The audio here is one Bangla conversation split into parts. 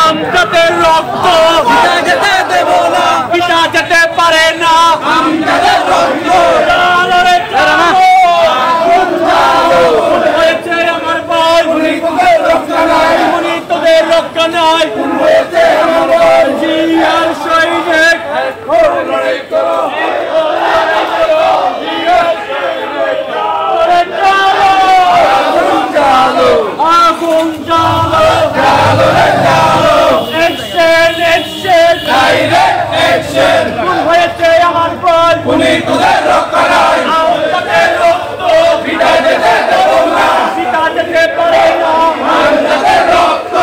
আমজাদের রক্ত পিতা যেতে দেব না, পিতা যেতে পারে না। আমজাদের রক্ত চালো রে চালো, হয়েছে আমার ভাই, তোদের রক্ষা নাই, উনি তোদের রক্ষা নাই। হয়েছে আমার ভাই, জিয়ার সৈনিক লড়াই করো, আগুন জ্বালো, চালো রে চালো, অ্যাকশন অ্যাকশন, ডাইরেক্ট অ্যাকশন, হয়েছে আমার ভাই, উনি তোদের রক্ষা নাই, আমজাদের রক্ত পিতা যেতে দেব না, পিতা যেতে পারে না। আমজাদের রক্ত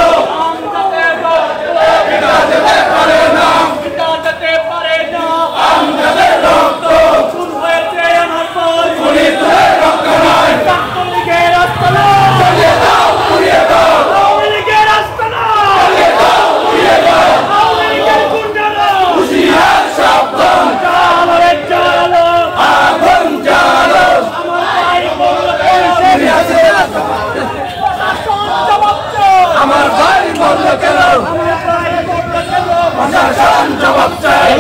আমজাদের রক্ত পিতা যেতে পারে না, পিতা যেতে পারে না। আমজাদের রক্ত খুন হয়েছে আমার ভাই, উনি তোদের রক্ষা নাই, ছাত্রলীগের আস্তানা, চালিয়ে দাও, পুড়িয়ে দাও, আওয়ামী লীগের আস্তানা, চালিয়ে দাও, পুড়িয়ে দাও, আওয়ামী লীগের গুন্ডারা, হুঁশিয়ার সাবধান, চালো রে চালো, আগুন জ্বালো, আমার ভাই বলল শাসন জবাব চাও, আমার ভাই বলল কেন, আমার ভাই বলল কেন, প্রশাসন জবাব চাই,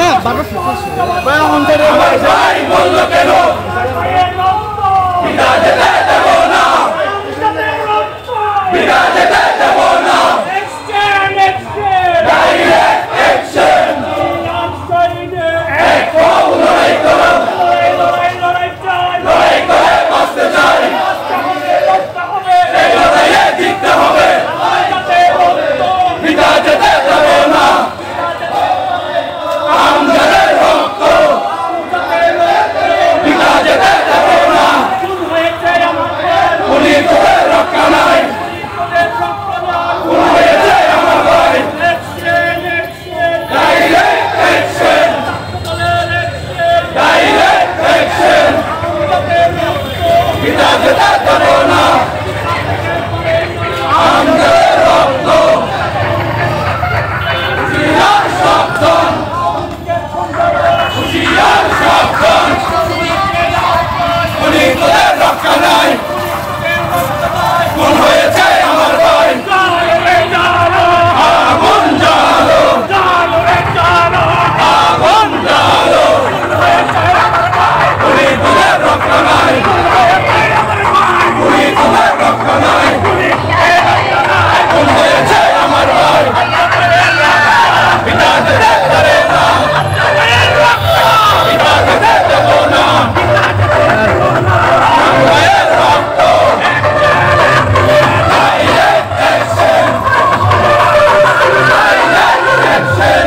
আমার ভাই বলল কেন, ভাইয়ের রক্ত, পিতা যেতে দেব না, আমজাদের রক্ত, পিতা যেতে দেব না, অ্যাকশন অ্যাকশন, ডাইরেক্ট অ্যাকশন, জিয়ার সৈনিক, এক হও, লড়াই করো, লড়াই লড়াই লড়াই চাই, লড়াই করে বাঁচতে চাই, বাঁচতে হবে, বাঁচতে হবে, এই লড়াইয়ে জিততে হবে, আমজাদের রক্ত, পিতা যেতে দেব না, আমজাদের রক্ত, আমজাদের রক্ত, পিতা যেতে দেব না, খুন হয়েছে আমার ভাই, উনি তোদের রক্ষা নাই, তোদের রক্ত নয়, খুন হয়েছে আমার ভাই, অ্যাকশন অ্যাকশন, ডাইরেক্ট অ্যাকশন, দলের অ্যাকশন, ডাইরেক্ট অ্যাকশন, আমজাদের রক্ত, পিতা যেতে দেব না, আমজাদের রক্ত, হুঁশিয়ার সাবধান, হুঁশিয়ার সাবধান, উনি তোদের রক্ষা নাই, খুন হয়েছে আমার ভাই, চালো রে চালো, আগুন জ্বালো, চালো রে চালো, আগুন জ্বালো, উনি তোদের রক্ষা নাই, উনি তোদের রক্ষা নাই, খুন হয়েছে আমার ভাই, পিতা যেতে পারে না, পিতা যেতে দেব না, ভাইয়ের রক্ত, ডাইরেক্ট অ্যাকশন, ডাইরেক্ট অ্যাকশন,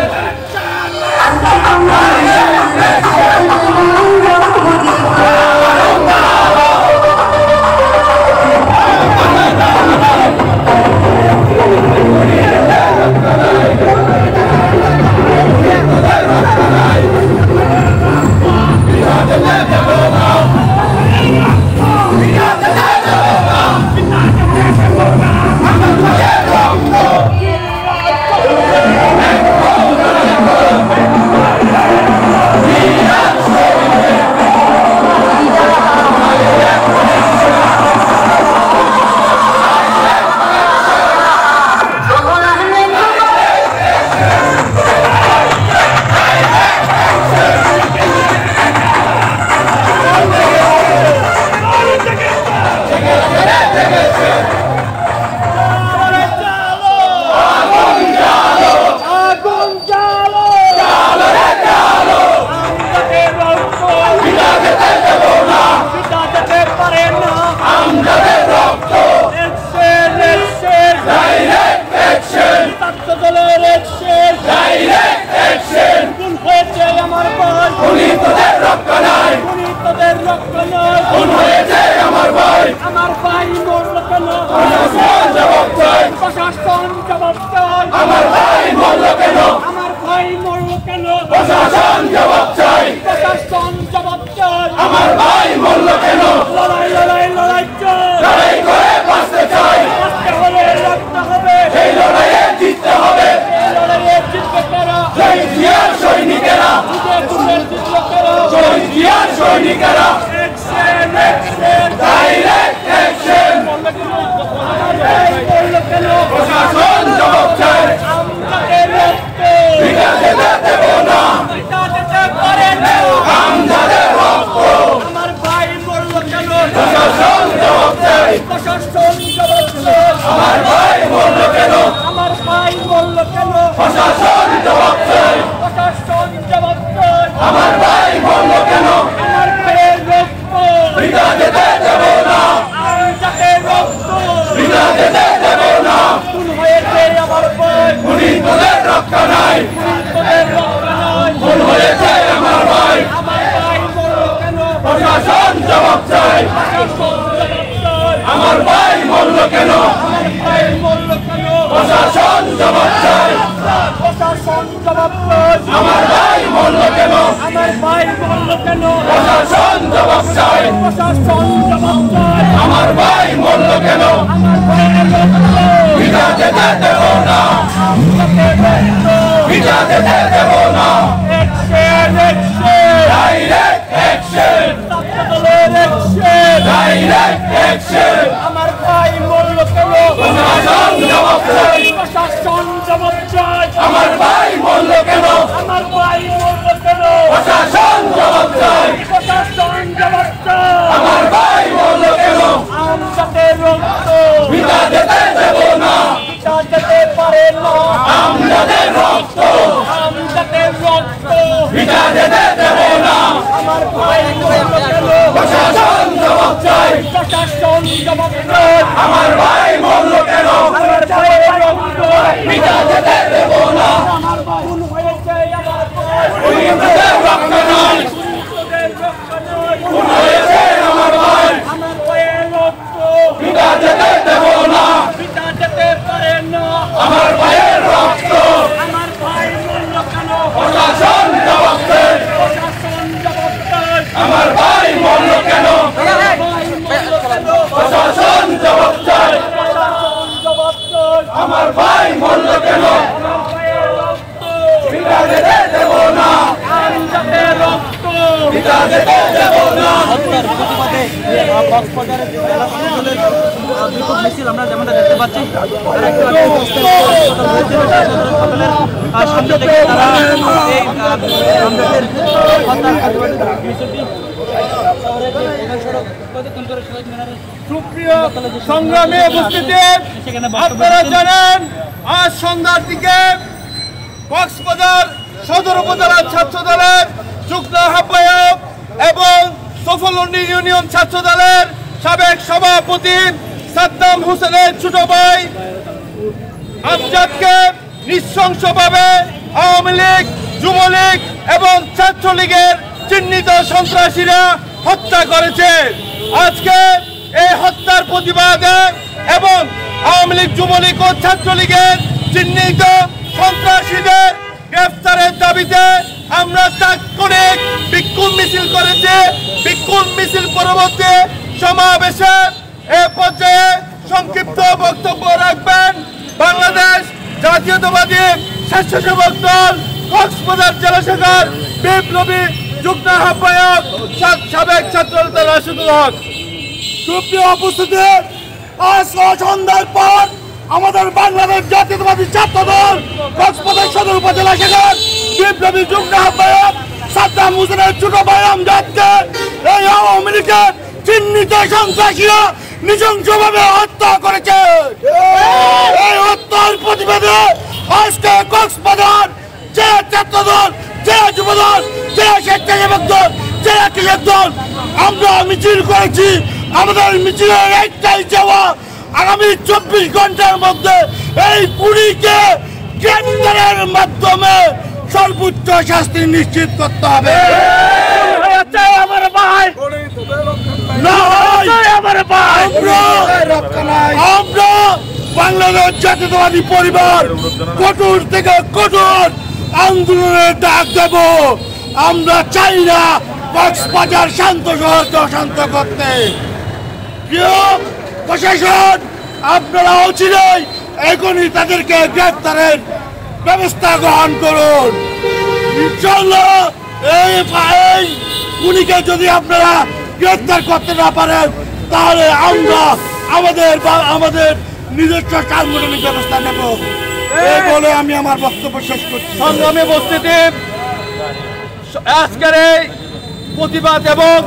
আগুন জ্বালো, জ্বালো রে জ্বালো, আমজাদের রক্ত, পিতা যেতে দেব না, পিতা যেতে পারে না। আমজাদের রক্ত, অ্যাকশন অ্যাকশন, ডাইরেক্ট অ্যাকশন, ছাত্র দলের অ্যাকশন, ডাইরেক্ট অ্যাকশন, খুন হয়েছে আমার ভাই, উনি তোদের রক্ষা নাই, উনি তোদের রক্ত নয়, খুন হয়েছে আমার ভাই, আমার ভাই মরল কেন, প্রশাসন জবাব চাই, প্রশাসন জবাব চাই, আমার ভাই বলল কেন, আমার ভাই মরল কেন, প্রশাসন জবাব চাই, প্রশাসন জবাব চাই, আমার ভাই বলল কেন, লড়াই লড়াই লড়াই চাই, লড়াই করে বাঁচতে চাই, বাঁচতে হলে রক্ত হবে, এই লড়াইয়ে জিততে হবে, এই লড়াইয়ে জিতবে কারা, শহীদ জিয়ার সৈনিকেরা, বুঝে বুঝে জিতবে কারা, শহীদ জিয়ার সৈনিকেরা, অ্যাকশন অ্যাকশন, ডাইরেক্ট অ্যাকশন, বলল কেন, আমার ভাই বলল কেন, প্রশাসন জবাব চাই, আমরা আমার ভাই খুনি তোদের রক্ষা নাই তোদের রক্ষা নাই খুন হয়েছে আমার ভাই মরল কেন প্রশাসন জবাব চাই আমার ভাই মরল কেন প্রশাসন জবাব চাই প্রশাসন জবাব চাই আমার ভাই মরল কেন আমার ভাই মরল কেন প্রশাসন জবাব চাই প্রশাসন জবাব চাই আমার ভাই মরল কেন আমার ভাইয়ের রক্ত ভিজা যেতে দেব না ভিজা যেতে দেব না ডাইরেক্ট অ্যাকশন ডাইরেক্ট অ্যাকশন আমার ভাই মরল কেন প্রশাসন জবাব চাই প্রশাসন জবাব চাই আমার ভাই মরল কেন আমার ভাই মরল কেন প্রশাসন জবাব চাই প্রশাসন জবাব চাই আমার ভাই মরল কেন আমজাদের রক্ত ভিজা যেতে দেব না পিতা যেতে পারে না আমাদের রক্ত আমজাদের রক্ত ভিজা যেতে দেব না আমার ভাই মরল কেন প্রশাসন জবাব চাই প্রশাসন জবাব চাই আমার ভাই মরল কেন আমার ভাইয়ের রক্ত ভিজা যেতে দেব না আমার খুন হয়েছে আমার ভাই খুনি তোদের রক্ষা নাই তোদের রক্ত নয় খুন হয়েছে আমার ভাই আমার ভাইয়ের রক্ত ভিজা যেতে দেব না পিতা যেতে পারে না আমার ভাইয়ের রক্ত আমার ভাই মরল কেন প্রশাসন জবাব চাই প্রশাসন জবাব চাই আমার ভাই মরল কেন আমার ভাই মরল কেন প্রশাসন জবাব চাই প্রশাসন জবাব চাই আমার ভাই মরল কেন আমার ভাইয়ের রক্ত ভিজা যেতে দেব না আমজাদের রক্ত ভিজা যেতে দেব না হত্যার প্রতিবাদে কক্সবাজারের জেলা প্রশাসনের বিক্ষোভ মিছিল আমরা যেমনটা দেখতে পাচ্ছি তারা একটু আগে হয়েছিল সেই সদরের সামনে থেকে তারা এই আমজাদের হত্যার প্রতিবাদে মিছিলটি শহরের যে প্রধান সড়ক প্রদক্ষিণ করে শহীদ মিনারের সুপ্রিয় সংগ্রামে উপস্থিতি সেখানে আপনারা জানেন আজ সন্ধ্যার দিকে কক্সবাজার সদর উপজেলার ছাত্র দলের যুগ্ম আহ্বায়ক এবং সফলন্ডি ইউনিয়ন ছাত্র দলের সাবেক সভাপতি সাদ্দাম হোসেনের ছোট ভাই আমজাদকে নৃশংসভাবে আওয়ামী লীগ যুবলীগ এবং ছাত্রলীগের চিহ্নিত সন্ত্রাসীরা হত্যা করেছে। আজকে এই হত্যার প্রতিবাদে এবং আওয়ামী লীগ যুবলীগ ও ছাত্রলীগের চিহ্নিত সন্ত্রাসীদের গ্রেফতারের দাবিতে আমরা তাৎক্ষণিক বিক্ষোভ মিছিল করেছি। বিক্ষোভ মিছিল পরবর্তী সমাবেশে এ পর্যায়ে সংক্ষিপ্ত বক্তব্য রাখবেন বাংলাদেশ জাতীয়তাবাদী স্বেচ্ছাসেবক দল কক্সবাজার জেলা শাখার বিপ্লবী যুগ্ম আহ্বায়ক সাবেক ছাত্রনেতা রাশিদুল হক। সুপ্রিয় উপস্থিতি, আজ সন্ধ্যার পর আমাদের বাংলাদেশ জাতীয়তাবাদী ছাত্র দল কক্সবাজার সদর উপজেলা শাখার বিপ্লবী যুগ্ম আহ্বায়ক সাদ্দাম হোসেনের ছোট ভাই আমজাদকে এই আওয়ামী লীগের চিহ্নিত সন্ত্রাসীরা নৃশংসভাবে হত্যা করেছে। এই হত্যার প্রতিবাদে আজকে কক্সবাজার জেলা ছাত্র দল, জেলা যুব দল, জেলা স্বেচ্ছাসেবক দল, জেলা কৃষক দল আমরা মিছিল করেছি। আমাদের মিছিলের একটাই চাওয়া, আগামী 24 ঘন্টার মধ্যে এই খুনিকে গ্রেফতারের মাধ্যমে সর্বোচ্চ শাস্তি নিশ্চিত করতে হবে। আমার ভাই আমার ভাই আমরা বাংলাদেশ জাতীয়তাবাদী পরিবার কঠোর থেকে কঠোর আন্দোলনের ডাক দেব। আমরা চাই না কক্সবাজার শান্ত শহরকে অশান্ত করতে। প্রিয় প্রশাসন, আপনারা অচিরেই এখনই তাদেরকে গ্রেফতারের ব্যবস্থা গ্রহণ করুন। ইনশাআল্লাহ এই খুনিকে যদি আপনারা গ্রেফতার করতে না পারেন তাহলে আমরা আমাদের নিজস্ব সাংগঠনিক ব্যবস্থা নেব। এই বলে আমি আমার বক্তব্য শেষ করছি। সংগ্রামী উপস্থিতি, আজকের এই প্রতিবাদ এবং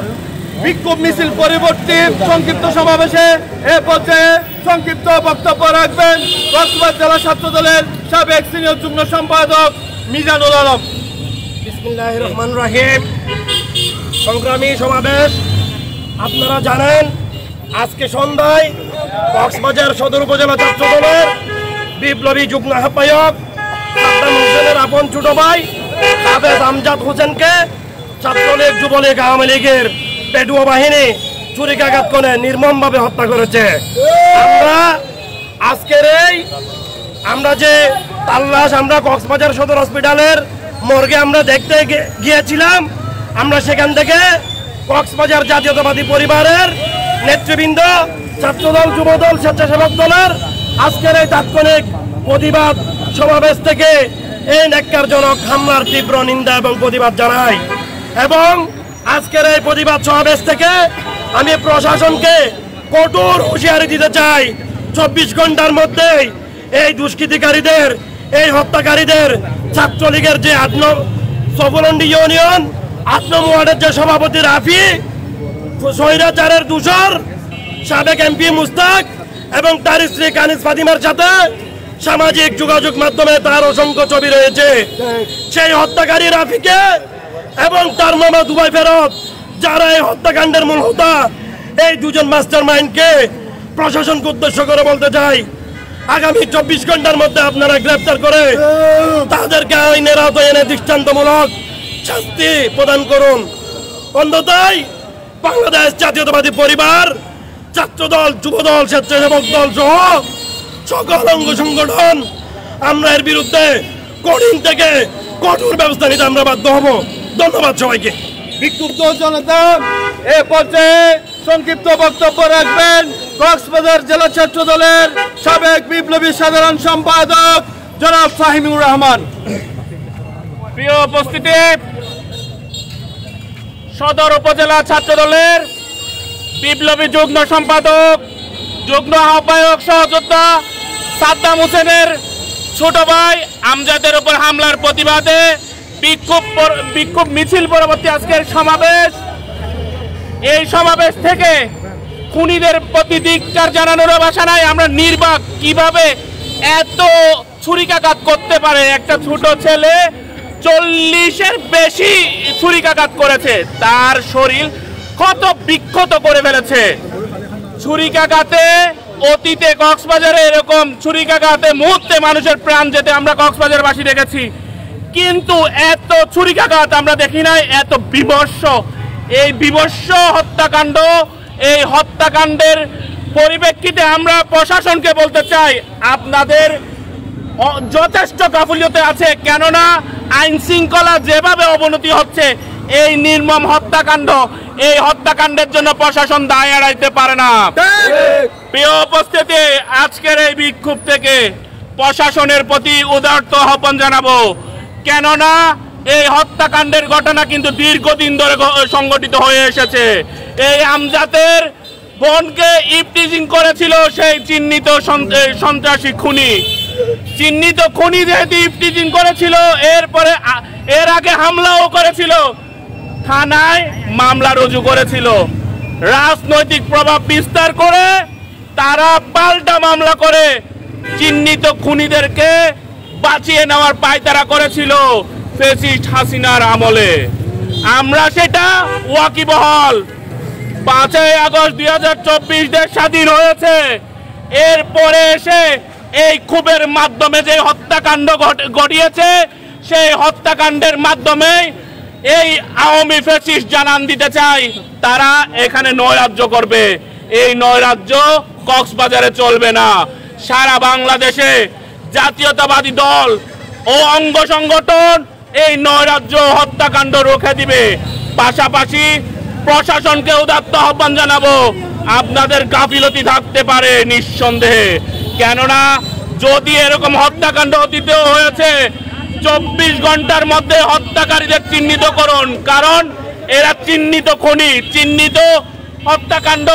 বিক্ষোভ মিছিল পরবর্তী সংক্ষিপ্ত সমাবেশে এ পর্যায়ে সংক্ষিপ্ত বক্তব্য রাখবেন কক্সবাজার জেলা ছাত্র দলের সাবেক সিনিয়র যুগ্ম সম্পাদক মিজানুল আলম। বিসমিল্লাহির রহমানির রহিম। সংগ্রামী সমাবেশ, আপনারা জানেন আজকে সন্ধ্যায় কক্সবাজার সদর উপজেলা ছাত্র দলের বিপ্লবী যুগ্ম আহ্বায়ক সাদ্দাম হোসেনের আপন ছোট ভাই হাফেজ আমজাদ হোসেনকে ছাত্রলীগ, যুবলীগ, আওয়ামী লীগের পেটুয়া বাহিনী ছুরিকাঘাত করে নির্মমভাবে হত্যা করেছে। আমরা যে তাল্লাশ আমরা কক্সবাজার সদর হসপিটালের মর্গে আমরা দেখতে গিয়েছিলাম, আমরা সেখান থেকে কক্সবাজার জাতীয়তাবাদী পরিবারের নেতৃবৃন্দ, ছাত্রদল, যুবদল, স্বেচ্ছাসেবক দলের আজকের এই তাৎক্ষণিক প্রতিবাদ সমাবেশ থেকে এই ন্যাক্কারজনক হামলার তীব্র নিন্দা এবং প্রতিবাদ জানাই। এবং আজকের এই প্রতিবাদ সমাবেশ থেকে আমি প্রশাসনকে কঠোর হুঁশিয়ারি দিতে চাই, 24 ঘন্টার মধ্যে এই দুষ্কৃতিকারীদের, এই হত্যাকারীদের, ছাত্রলীগের যে সফলন্ডি ইউনিয়ন 8 নং ওয়ার্ডের যে সভাপতি রাফি, স্বৈরাচারের দূষর সাবেক এমপি মুস্তাক এবং তার স্ত্রী কানিজ ফাতিমার সাথে সামাজিক যোগাযোগ মাধ্যমে তার অসংখ্য ছবি রয়েছে। সেই হত্যাকারী রাফিকে এবং তার মামা দুবাই ফেরত, যারা এই হত্যাকাণ্ডের মূল হোতা, এই দুজন মাস্টার মাইন্ডকে প্রশাসনকে উদ্দেশ্য করে বলতে চাই, আগামী 24 ঘন্টার মধ্যে আপনারা গ্রেফতার করে তাদেরকে আইনের আওতায় এনে দৃষ্টান্তমূলক শাস্তি প্রদান করুন। অন্যথায় বাংলাদেশ জাতীয়তাবাদী পরিবার, ছাত্রদল, যুবদল, স্বেচ্ছাসেবক দল সহ সকল অঙ্গ সংগঠন আমরা এর বিরুদ্ধে কঠিন থেকে কঠোর ব্যবস্থা নিতে আমরা বাধ্য হব। ধন্যবাদ সবাইকে। বিক্ষুব্ধ জনতা এ পর্যায়ে সংক্ষিপ্ত বক্তব্য রাখবেন কক্সবাজার জেলা ছাত্র দলের সাবেক বিপ্লবী সাধারণ সম্পাদক জনাব ফাহিমুর রহমান। প্রিয় উপস্থিতি, সদর উপজেলা ছাত্র দলের বিপ্লবী যুগ্ম সম্পাদক, যুগ্ম আহ্বায়ক, সহযোদ্ধা সাদ্দাম হোসেনের ছোট ভাই আমজাদের উপর হামলার প্রতিবাদে বিক্ষোভ মিছিল পরবর্তী আজকের সমাবেশ। এই সমাবেশ থেকে খুনিদের প্রতি ধিক্কার জানানোর ভাষা নাই। আমরা নির্বাক, কিভাবে এত ছুরিকাঘাত করতে পারে? একটা ছোট ছেলে 40-এর বেশি ছুরিকাঘাত করেছে, তার শরীর কত বিক্ষত করে ফেলেছে। ছুরিকাঘাতে অতীতে কক্সবাজারে এরকম ছুরিকাঘাতে মুহূর্তে মানুষের প্রাণ যেতে আমরা কক্সবাজারবাসী দেখেছি, কিন্তু এত ছুরিকাঘাত আমরা দেখি নাই, এত বিভৎস। এই বিভৎস হত্যাকাণ্ড, এই হত্যাকাণ্ডের পরিপ্রেক্ষিতে আমরা প্রশাসনকে বলতে চাই, আপনাদের যথেষ্ট গাফিলতি আছে। কেননা আইন শৃঙ্খলা যেভাবে অবনতি হচ্ছে, এই নির্মম হত্যাকাণ্ড, এই হত্যাকাণ্ডের জন্য প্রশাসন দায় এড়াইতে পারে না। প্রিয় উপস্থিতি, আজকের এই বিক্ষোভ থেকে প্রশাসনের প্রতি উদারত আহ্বান জানাবো। কেননা এই হত্যাকাণ্ডের ঘটনা কিন্তু দীর্ঘদিন ধরে সংগঠিত হয়ে এসেছে। এই আমজাদের বোনকে ইফটিজিং করেছিল সেই চিহ্নিত সন্ত্রাসী খুনি। চিহ্নিত খুনি যেহেতু ইফটিজিং করেছিল, এরপরে এর আগে হামলাও করেছিল, থানায় মামলা রুজু করেছিল। রাজনৈতিক প্রভাব বিস্তার করে তারা পাল্টা মামলা করে চিহ্নিত খুনিদেরকে বাঁচিয়ে নেওয়ার পায়তারা করেছিল ফ্যাসিস্ট হাসিনার আমলে। আমরা সেটা ওয়াকিবহাল। 5ই আগস্ট 2024 দেশ স্বাধীন হয়েছে, এরপরে এসে এই ক্ষোভের মাধ্যমে যে হত্যাকাণ্ড ঘটিয়েছে, সেই হত্যাকাণ্ডের মাধ্যমে এই আওয়ামী ফ্যাসিস্ট জানান দিতে চাই তারা এখানে নৈরাজ্য করবে। এই নৈরাজ্য কক্সবাজারে চলবে না। সারা বাংলাদেশে জাতীয়তাবাদী দল ও অঙ্গ সংগঠন এই নৈরাজ্য হত্যাকাণ্ড রুখে দিবে। পাশাপাশি প্রশাসনকে উদাত্ত আহ্বান জানাবো, আপনাদের গাফিলতি থাকতে পারে নিঃসন্দেহে। কেননা যদি এরকম হত্যাকাণ্ড অতীতেও হয়েছে, 24 ঘন্টার মধ্যে হত্যাকারীদের চিহ্নিত করুন। কারণ এরা চিহ্নিত খুনি, চিহ্নিত হত্যাকাণ্ড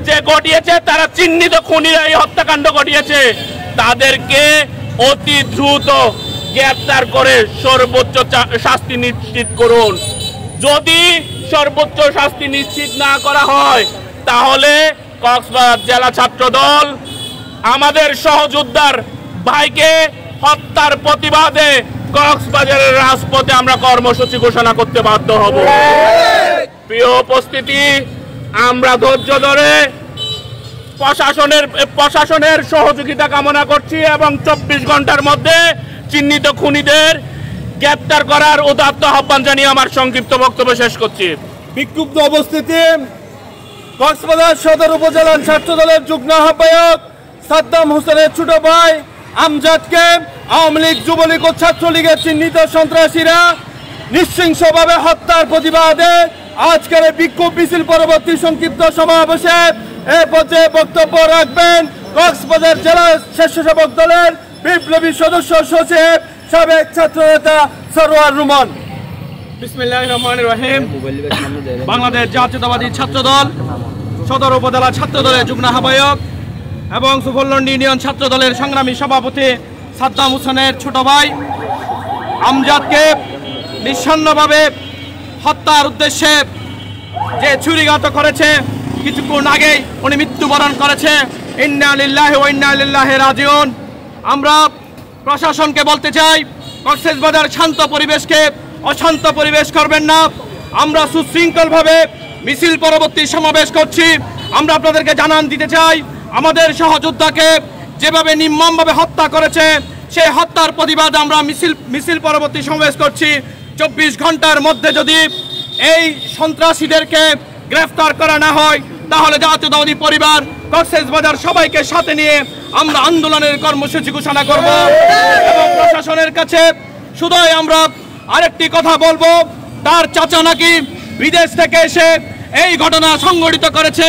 যে ঘটিয়েছে, তারা চিহ্নিত খুনিরা এই হত্যাকাণ্ড ঘটিয়েছে। তাদেরকে অতি দ্রুত গ্রেফতার করে সর্বোচ্চ শাস্তি নিশ্চিত করুন। যদি সর্বোচ্চ শাস্তি নিশ্চিত না করা হয়, তাহলে কক্সবাজার জেলা ছাত্র দল আমাদের সহযোদ্ধার ভাইকে হত্যার প্রতিবাদে কক্সবাজারের রাজপথে আমরা কর্মসূচি ঘোষণা করতে বাধ্য হব। প্রিয় উপস্থিতি, আমরা ধৈর্য ধরে প্রশাসনের সহযোগিতা কামনা করছি এবং 24 ঘন্টার মধ্যে চিহ্নিত খুনিদের গ্রেপ্তার করার উদাত্ত আহ্বান জানিয়ে আমার সংক্ষিপ্ত বক্তব্য শেষ করছি। বিক্ষুব্ধ অবস্থিতি কক্সবাজার সদর উপজেলার ছাত্রদলের যুগ্ম আহ্বায়ক সাদ্দাম হোসেনের ছোট ভাই আমজাদকে আওয়ামী লীগ, যুবলীগ ও ছাত্রলীগের চিহ্নিত সন্ত্রাসীরা নৃশংসভাবে হত্যার প্রতিবাদে আজকের বিক্ষোভ মিছিল পরবর্তী সংক্ষিপ্ত সমাবেশে এ পর্যায়ে বক্তব্য রাখবেন কক্সবাজার জেলা স্বেচ্ছাসেবক দলের বিপ্লবী সদস্য সচিব সাবেক ছাত্রনেতা সরওয়ার রুমন। বিসমিল্লাহির রহমানির রহিম। বাংলাদেশ জাতীয়তাবাদী ছাত্রদল সদর উপজেলা ছাত্রদলের যুগ্ম আহ্বায়ক এবং সুফলন্ডি ইউনিয়ন ছাত্রদলের সংগ্রামী সভাপতি সাদ্দাম হোসেনের ছোট ভাই আমজাদকে নিঃসন্নভাবে হত্যার উদ্দেশ্যে যে ছুরিঘাত করেছে, কিছুক্ষণ আগেই উনি মৃত্যুবরণ করেছে। ইন্না লিল্লাহি ওয়া ইন্না ইলাইহি রাজিউন। আমরা প্রশাসনকে বলতে চাই, কক্সবাজার শান্ত পরিবেশকে অশান্ত পরিবেশ করবেন না। আমরা সুশৃঙ্খলভাবে মিছিল পরবর্তী সমাবেশ করছি। আমরা আপনাদেরকে জানান দিতে চাই, আমাদের সহযোদ্ধাকে যেভাবে নির্মমভাবে হত্যা করেছে সেই হত্যার প্রতিবাদে আমরা মিছিল পরবর্তী সমাবেশ করছি। 24 ঘন্টার মধ্যে যদি এই সন্ত্রাসীদেরকে গ্রেফতার করা না হয় তাহলে জাতীয়তাবাদী পরিবার কক্সবাজার সবাইকে সাথে নিয়ে আমরা আন্দোলনের কর্মসূচি ঘোষণা করব। এবং প্রশাসনের কাছে শুধুই আমরা আরেকটি কথা বলবো, তার চাচা নাকি বিদেশ থেকে এসে এই ঘটনা সংঘটিত করেছে।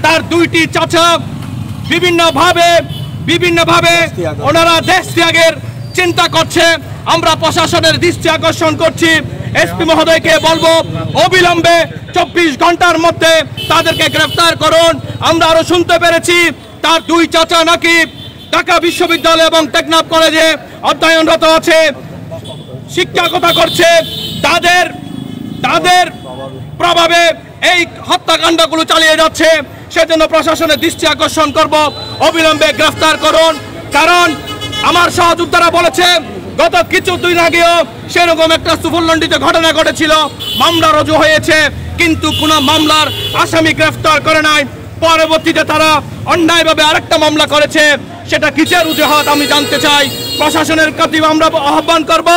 তার দুইটি চাচা বিভিন্নভাবে ওনারা দেশ ত্যাগের চিন্তা করছে। আমরা প্রশাসনের দৃষ্টি আকর্ষণ করছি, এসপি মহোদয়কে বলবো অবিলম্বে 24 ঘন্টার মধ্যে তাদেরকে গ্রেফতার করুন। আমরা আরো শুনতে পেরেছি তার দুই চাচা নাকি ঢাকা বিশ্ববিদ্যালয় এবং টেকনাফ কলেজে অধ্যয়নরত আছে, শিক্ষকতা করছে। তাদের প্রভাবে এই হত্যাকাণ্ডগুলো চালিয়ে যাচ্ছে। সেজন্য প্রশাসনের দৃষ্টি আকর্ষণ করব, অবিলম্বে গ্রেফতার করুন। কারণ আমার সহযোদ্ধারা বলেছে গত কিছুদিন আগেও সেরকম একটা সুফলন্ডিতে ঘটনা ঘটেছিল, মামলা রুজু হয়েছে, কিন্তু কোনো মামলার আসামি গ্রেফতার করে নাই। পরবর্তীতে তারা অন্যায়ভাবে আরেকটা মামলা করেছে, সেটা কিসের অজুহাত আমি জানতে চাই। প্রশাসনের কাছে আমরা আহ্বান করব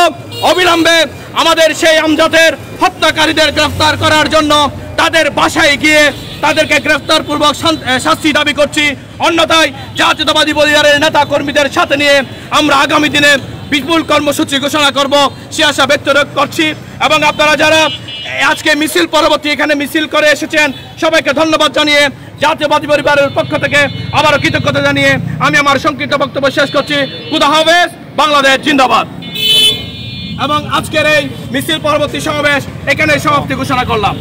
অবিলম্বে আমাদের সেই আমজাদের হত্যাকারীদের গ্রেফতার করার জন্য তাদের বাসায় গিয়ে তাদেরকে গ্রেফতার পূর্বক শাস্তি দাবি করছি। অন্যথায় জাতীয়তাবাদী পরিবারের নেতা কর্মীদের সাথে নিয়ে আমরা আগামী দিনে বিপুল কর্মসূচি ঘোষণা করব সে আশা ব্যক্ত করছি। এবং আপনারা যারা আজকে মিছিল পরবর্তী এখানে মিছিল করে এসেছেন সবাইকে ধন্যবাদ জানিয়ে জাতীয়তাবাদী পরিবারের পক্ষ থেকে আবারও কৃতজ্ঞতা জানিয়ে আমি আমার সংক্ষিপ্ত বক্তব্য শেষ করছি। খুদা হাফেজ, বাংলাদেশ জিন্দাবাদ। এবং আজকের এই মিছিল পরবর্তী সমাবেশ এখানে সমাপ্তি ঘোষণা করলাম।